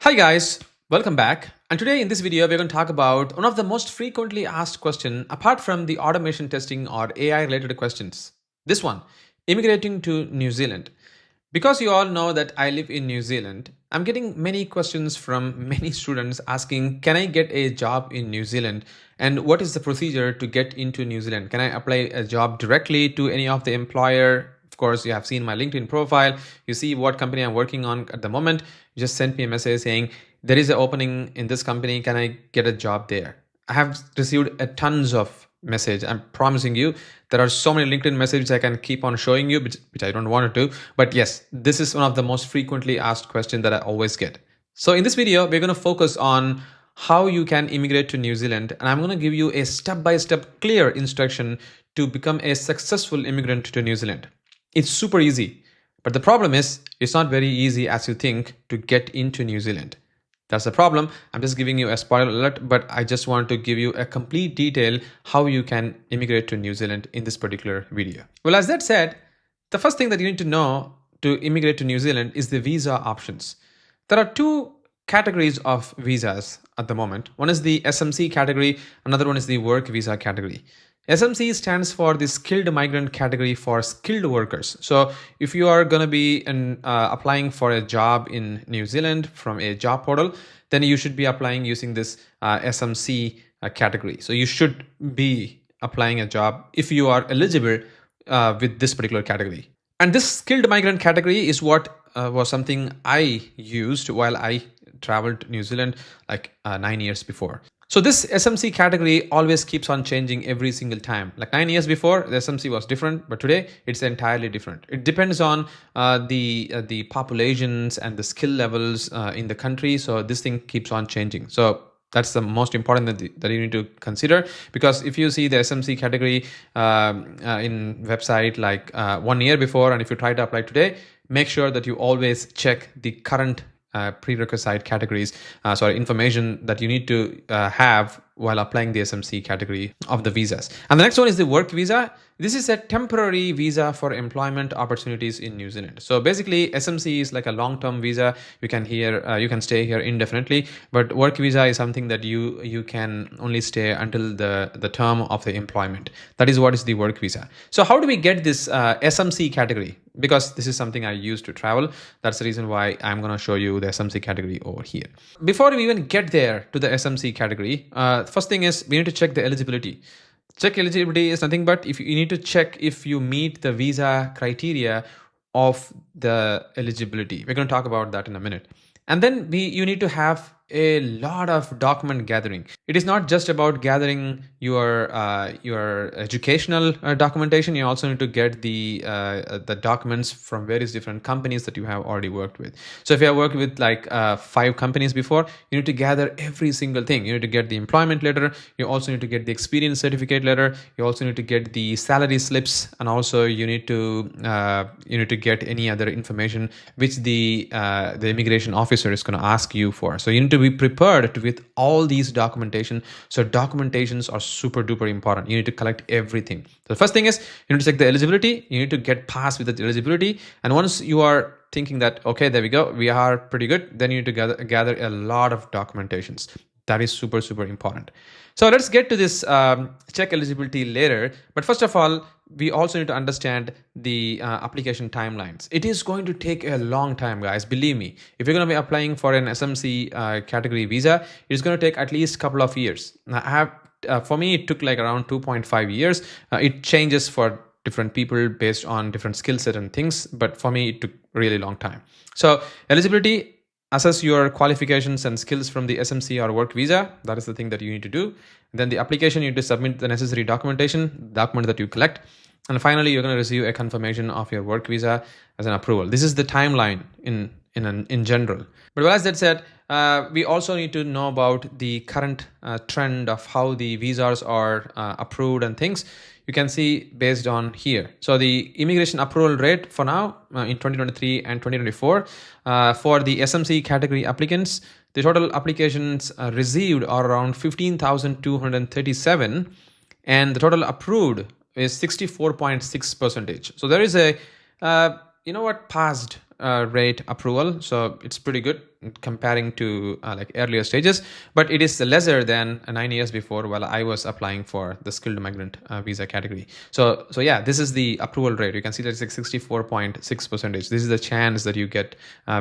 Hi guys, welcome back. And today in this video, we're going to talk about one of the most frequently asked questions apart from the automation testing or AI related questions. This one, immigrating to New Zealand. Because you all know that I live in New Zealand, I'm getting many questions from many students asking, can I get a job in New Zealand? And what is the procedure to get into New Zealand? Can I apply a job directly to any of the employer? Of course, you have seen my LinkedIn profile. You see what company I'm working on at the moment. You just sent me a message saying, there is an opening in this company. Can I get a job there? I have received a tons of message. I'm promising you, there are so many LinkedIn messages I can keep on showing you, which I don't want to do. But yes, this is one of the most frequently asked questions that I always get. So in this video, we're going to focus on how you can immigrate to New Zealand. And I'm going to give you a step-by-step clear instruction to become a successful immigrant to New Zealand. It's super easy, but the problem is it's not very easy as you think to get into New Zealand. That's the problem. I'm just giving you a spoiler alert, but I just want to give you a complete detail how you can immigrate to New Zealand in this particular video. Well, as that said, the first thing that you need to know to immigrate to New Zealand is the visa options. There are two categories of visas at the moment. One is the SMC category, another one is the work visa category. SMC stands for the Skilled Migrant Category for skilled workers. So if you are going to be applying for a job in New Zealand from a job portal, then you should be applying using this SMC category. So you should be applying a job if you are eligible with this particular category. And this Skilled Migrant Category is what was something I used while I traveled to New Zealand like 9 years before. So this SMC category always keeps on changing every single time. Like 9 years before, the SMC was different, but today it's entirely different. It depends on the populations and the skill levels in the country. So this thing keeps on changing. So that's the most important that you need to consider, because if you see the SMC category in website like 1 year before, and if you try to apply today, make sure that you always check the current prerequisite categories, information that you need to have while applying the SMC category of the visas. And the next one is the work visa. This is a temporary visa for employment opportunities in New Zealand. So basically, SMC is like a long-term visa. You can stay here indefinitely, but work visa is something that you can only stay until the term of the employment. That is what is the work visa. So how do we get this SMC category? Because this is something I use to travel. That's the reason why I'm going to show you the SMC category over here. Before we even get there to the SMC category, first thing is we need to check the eligibility. Check eligibility is nothing but if you need to check if you meet the visa criteria of the eligibility. We're going to talk about that in a minute. And then you need to have a lot of document gathering. It is not just about gathering your educational documentation. You also need to get the documents from various different companies that you have already worked with. So if you have worked with like 5 companies before, you need to gather every single thing. You need to get the employment letter. You also need to get the experience certificate letter. You also need to get the salary slips, and also you need to get any other information which the immigration officer is going to ask you for. So you need to be prepared with all these documentation. So documentations are super duper important. You need to collect everything. So the first thing is you need to check the eligibility. You need to get past with the eligibility. And once you are thinking that, okay, there we go, we are pretty good, then you need to gather a lot of documentations. That is super, super important. So let's get to this check eligibility later. But first of all, we also need to understand the application timelines. It is going to take a long time, guys. Believe me, if you're going to be applying for an SMC category visa, it's going to take at least a couple of years. For me, it took like around 2.5 years. It changes for different people based on different skill set and things. But for me, it took a really long time. So eligibility, assess your qualifications and skills from the SMC or work visa. That is the thing that you need to do. Then the application, you need to submit the necessary documentation, document that you collect. And finally, you're going to receive a confirmation of your work visa as an approval. This is the timeline in general. But as that said, we also need to know about the current trend of how the visas are approved and things. You can see based on here. So the immigration approval rate for now in 2023 and 2024 for the SMC category applicants, the total applications received are around 15,237, and the total approved is 64.6%. So there is a passed rate approval. So it's pretty good. comparing to like earlier stages, but it is lesser than 9 years before while I was applying for the skilled migrant visa category. So yeah, this is the approval rate. You can see that it's like 64.6%. This is the chance that you get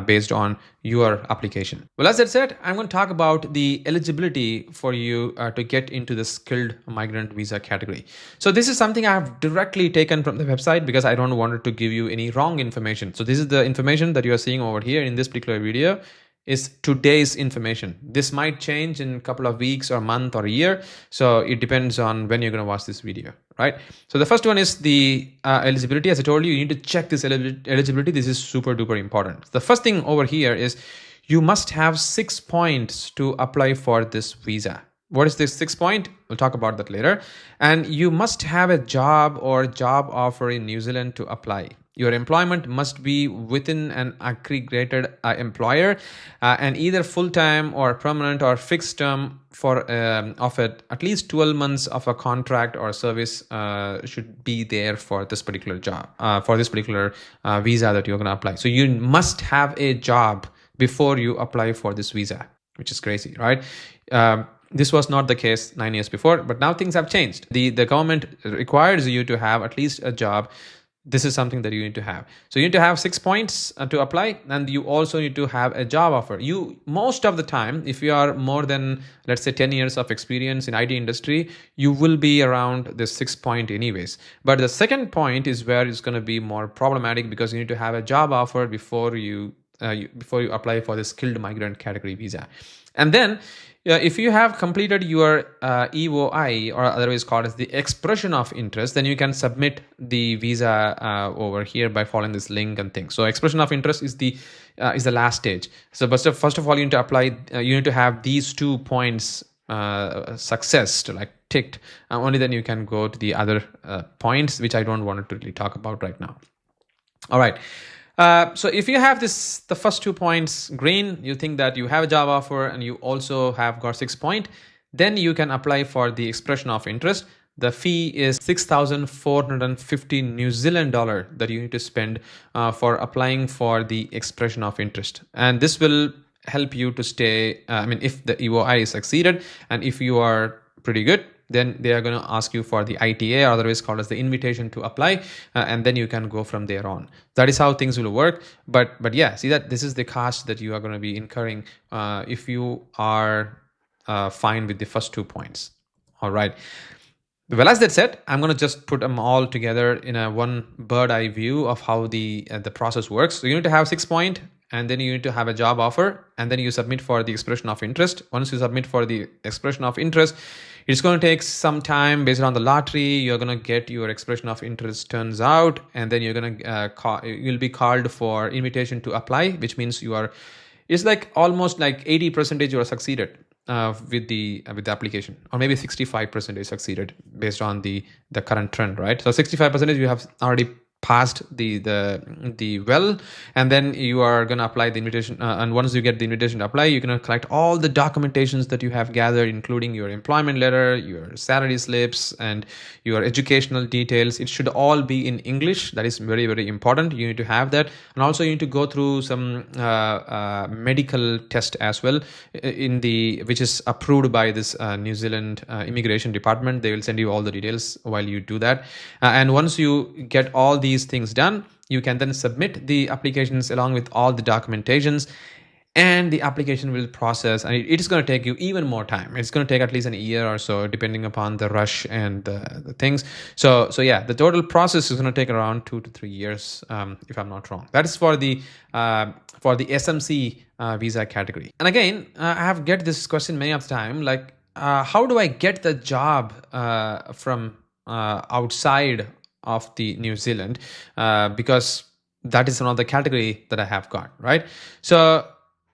based on your application. Well, as I said, I'm going to talk about the eligibility for you to get into the skilled migrant visa category. So this is something I have directly taken from the website because I don't want to give you any wrong information. So this is the information that you are seeing over here in this particular video is today's information. This might change in a couple of weeks or month or a year. So it depends on when you're going to watch this video, right? So the first one is the eligibility. As I told you, you need to check this eligibility. This is super duper important. The first thing over here is you must have 6 points to apply for this visa. What is this 6 point? We'll talk about that later. And you must have a job or job offer in New Zealand to apply. Your employment must be within an accredited employer and either full-time or permanent or fixed term for of at least 12 months of a contract or service should be there for this particular job, for this particular visa that you're going to apply. So you must have a job before you apply for this visa, which is crazy, right? This was not the case 9 years before, but now things have changed. The government requires you to have at least a job. This is something that you need to have. So you need to have 6 points to apply, and you also need to have a job offer. You most of the time, if you are more than, let's say, 10 years of experience in IT industry, you will be around the 6 point anyways. But the second point is where it's going to be more problematic because you need to have a job offer before you apply for the skilled migrant category visa. And then if you have completed your EOI, or otherwise called as the expression of interest, then you can submit the visa over here by following this link and things. So expression of interest is the last stage. So first of all, you need to apply. You need to have these 2 points success to like ticked. Only then you can go to the other points, which I don't want to really talk about right now. All right. So if you have the first 2 points green, you think that you have a job offer and you also have got 6 point, then you can apply for the expression of interest. The fee is 6,450 New Zealand dollar that you need to spend for applying for the expression of interest. And this will help you to stay, if the EOI is succeeded and if you are pretty good, then they are going to ask you for the ITA, or otherwise called as the invitation to apply, and then you can go from there on. That is how things will work. But yeah, see that this is the cost that you are going to be incurring if you are fine with the first 2 points. All right. Well, as that said, I'm going to just put them all together in a one bird eye view of how the process works. So you need to have 6 point, and then you need to have a job offer, and then you submit for the expression of interest. Once you submit for the expression of interest, it's going to take some time based on the lottery. You're going to get your expression of interest turns out, and then you're going to you'll be called for invitation to apply, which means it's like almost like 80% you are succeeded with the application, or maybe 65% succeeded based on the current trend, right? So 65% you have already passed the well, and then you are going to apply the invitation, and once you get the invitation to apply, you're going to collect all the documentations that you have gathered, including your employment letter, your salary slips, and your educational details. It should all be in English. That is very, very important. You need to have that, and also you need to go through some medical test as well, which is approved by this New Zealand immigration department. They will send you all the details while you do that, and once you get all these things done, you can then submit the applications along with all the documentations, and the application will process, and it is going to take you even more time. It's going to take at least a year or so, depending upon the rush and the things. So yeah, the total process is going to take around 2 to 3 years, if I'm not wrong. That is for the SMC visa category. And again, I have get this question many of the time, like how do I get the job from outside of the New Zealand, because that is another category that I have got, right? So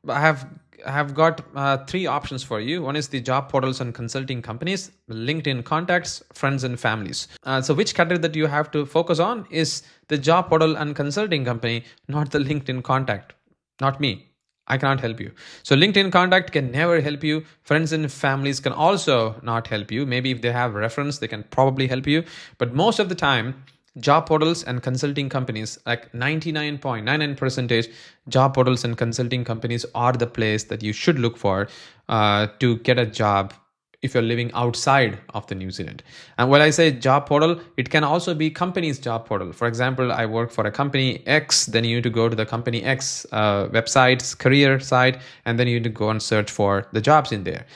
I have got 3 options for you. One is the job portals and consulting companies, LinkedIn contacts, friends and families. So which category that you have to focus on is the job portal and consulting company, not the LinkedIn contact, not me. I cannot help you. So LinkedIn contact can never help you. Friends and families can also not help you. Maybe if they have reference, they can probably help you. But most of the time, job portals and consulting companies, like 99.99% job portals and consulting companies are the place that you should look for to get a job if you're living outside of the New Zealand. And when I say job portal, it can also be company's job portal. For example, I work for a company X, then you need to go to the company X website's career site, and then you need to go and search for the jobs in there.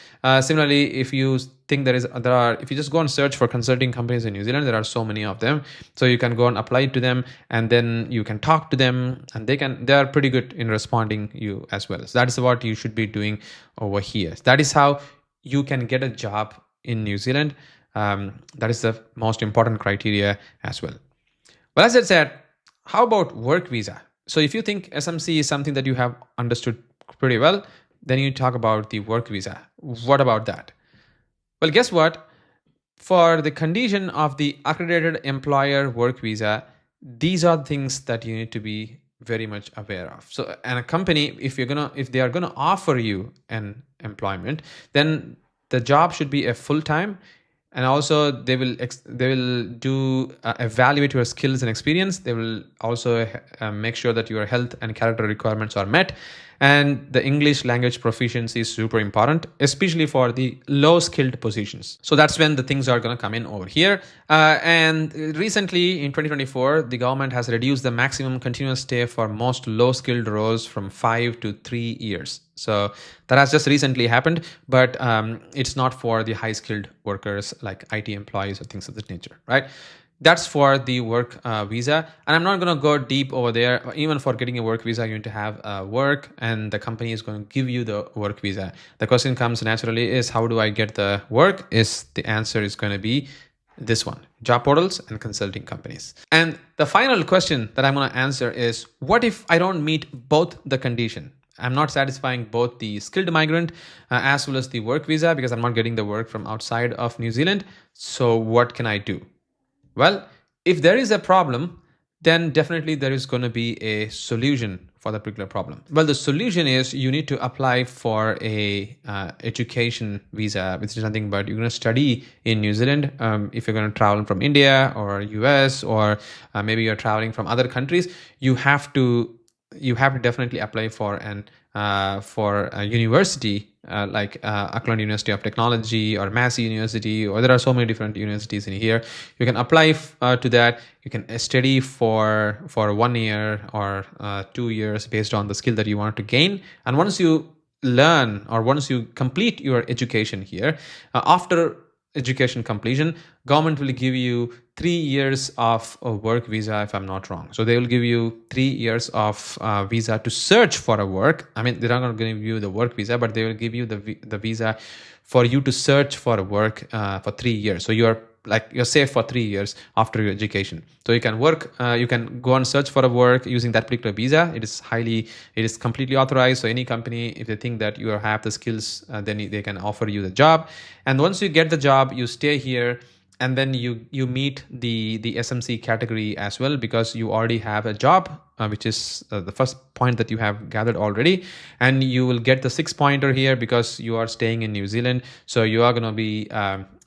Similarly, if you think if you just go and search for consulting companies in New Zealand, there are so many of them. So you can go and apply to them, and then you can talk to them, and they are pretty good in responding you as well. So that is what you should be doing over here. That is how you can get a job in New Zealand. That is the most important criteria as well. Well, as I said, how about work visa? So if you think SMC is something that you have understood pretty well, then you talk about the work visa. What about that? Well, guess what? For the condition of the accredited employer work visa, these are things that you need to be very much aware of. So, and a company, if they are gonna offer you an employment, then the job should be a full-time, and also they will evaluate your skills and experience. They will also make sure that your health and character requirements are met, and the English language proficiency is super important, especially for the low skilled positions. So that's when the things are going to come in over here. And recently in 2024, the government has reduced the maximum continuous stay for most low skilled roles from 5 to 3 years. So that has just recently happened, but it's not for the high skilled workers like IT employees or things of that nature, right? That's for the work visa. And I'm not going to go deep over there. Even for getting a work visa, you need to have work, and the company is going to give you the work visa. The question comes naturally is, how do I get the work? The answer is going to be this one: job portals and consulting companies. And the final question that I'm going to answer is, what if I don't meet both the condition? I'm not satisfying both the skilled migrant as well as the work visa, because I'm not getting the work from outside of New Zealand. So what can I do? Well, if there is a problem, then definitely there is going to be a solution for that particular problem. Well, the solution is you need to apply for a education visa, which is nothing but you're going to study in New Zealand. If you're going to travel from India or US, or maybe you're traveling from other countries, you have to definitely apply for a university like Auckland University of Technology or Massey University, or there are so many different universities in here. You can apply to that. You can study for 1 year or 2 years based on the skill that you want to gain. And once you learn, or once you complete your education here, after education completion, government will give you 3 years of a work visa, if I'm not wrong. So they will give you 3 years of visa to search for a work. I mean, they're not going to give you the work visa, but they will give you the visa for you to search for a work for 3 years. So you're safe for 3 years after your education. So you can work, you can go and search for a work using that particular visa. It is completely authorized. So any company, if they think that you have the skills, then they can offer you the job. And once you get the job, you stay here, and then you meet the SMC category as well, because you already have a job, which is the first point that you have gathered already. And you will get the 6-pointer here because you are staying in New Zealand. So you are going to be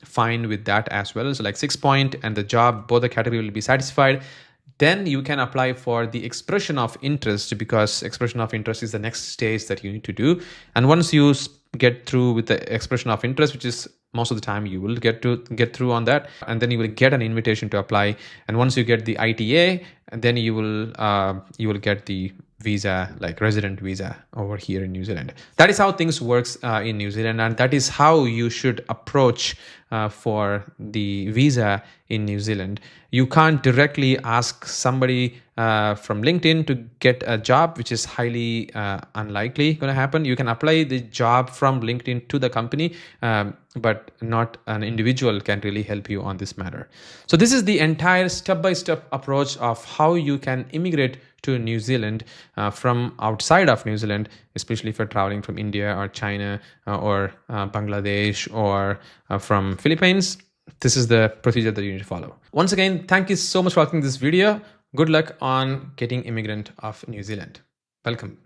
fine with that as well. So like 6 point and the job, both the category will be satisfied. Then you can apply for the expression of interest, because expression of interest is the next stage that you need to do. And once you get through with the expression of interest, which is most of the time you will get through on that, and then you will get an invitation to apply. And once you get the ITA, and then you will get the visa, like resident visa over here in New Zealand. That is how things works in New Zealand, and that is how you should approach for the visa in New Zealand. You can't directly ask somebody from LinkedIn to get a job, which is highly unlikely going to happen. You can apply the job from LinkedIn to the company, but not an individual can really help you on this matter. So this is the entire step-by-step approach of how you can immigrate to New Zealand from outside of New Zealand, especially if you're traveling from India or China or Bangladesh or from Philippines. This is the procedure that you need to follow. Once again, thank you so much for watching this video. Good luck on getting immigrant of New Zealand. Welcome.